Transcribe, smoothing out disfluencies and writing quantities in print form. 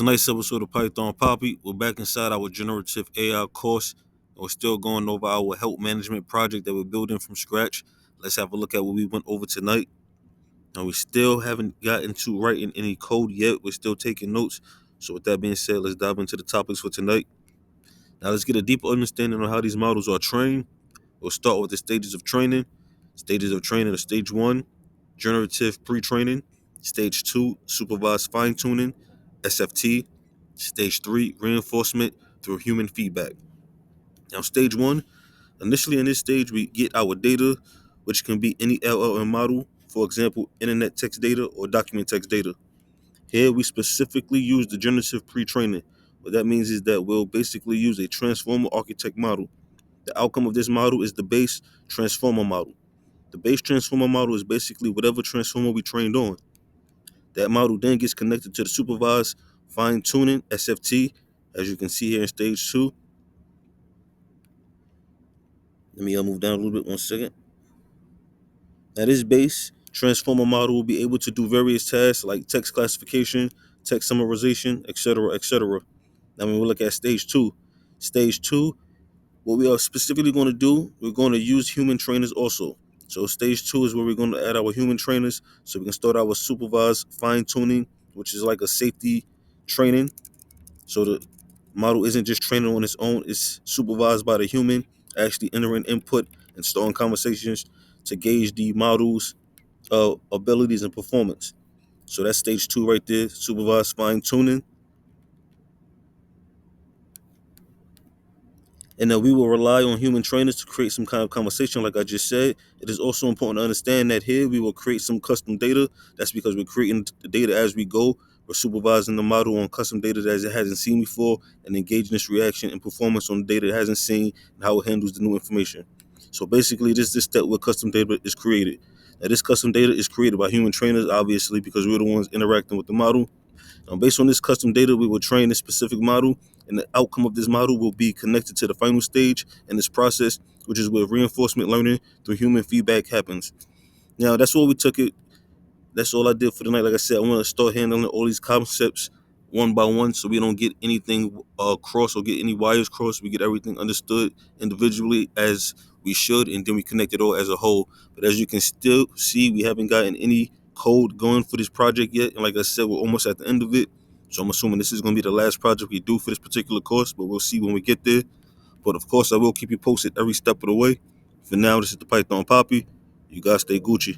tonight's episode of Python Papi. We're back inside our generative AI course. And we're still going over our help management project that we're building from scratch. Let's have a look at what we went over tonight. Now, we still haven't gotten to writing any code yet. We're still taking notes. So with that being said, let's dive into the topics for tonight. Now, let's get a deeper understanding of how these models are trained. We'll start with the stages of training. Stages of training are stage 1, generative pre-training. Stage 2, supervised fine-tuning, SFT. Stage 3, reinforcement through human feedback. Now, stage 1, initially in this stage, we get our data, which can be any LLM model, for example, internet text data or document text data. Here, we specifically use the generative pre-training. What that means is that we'll basically use a transformer architect model. The outcome of this model is the base transformer model. The base transformer model is basically whatever transformer we trained on. That model then gets connected to the supervised fine-tuning, SFT, as you can see here in stage 2. Let me move down a little bit 1 second. Now this base transformer model will be able to do various tasks like text classification, text summarization, etc., etc. Now when we look at stage 2, what we are specifically going to do, we're going to use human trainers also. So stage 2 is where we're going to add our human trainers. So we can start our supervised fine-tuning, which is like a safety training. So the model isn't just training on its own, it's supervised by the human, actually entering input and starting conversations to gauge the model's abilities and performance. So that's stage 2 right there, supervised fine-tuning. And then we will rely on human trainers to create some kind of conversation, like I just said. It is also important to understand that here we will create some custom data. That's because we're creating the data as we go. We're supervising the model on custom data that it hasn't seen before and engaging its reaction and performance on the data it hasn't seen and how it handles the new information. So basically, this is the step where custom data is created. Now, this custom data is created by human trainers, obviously, because we're the ones interacting with the model. Based on this custom data, we will train this specific model, and the outcome of this model will be connected to the final stage in this process, which is where reinforcement learning through human feedback happens. Now, that's all we took it. That's all I did for tonight. Like I said, I want to start handling all these concepts one by one so we don't get anything crossed or get any wires crossed. We get everything understood individually as we should, and then we connect it all as a whole. But as you can still see, we haven't gotten any code going for this project yet. And like I said, we're almost at the end of it. So I'm assuming this is going to be the last project we do for this particular course, but we'll see when we get there. But of course, I will keep you posted every step of the way. For now, this is the Python Papi. You guys stay Gucci.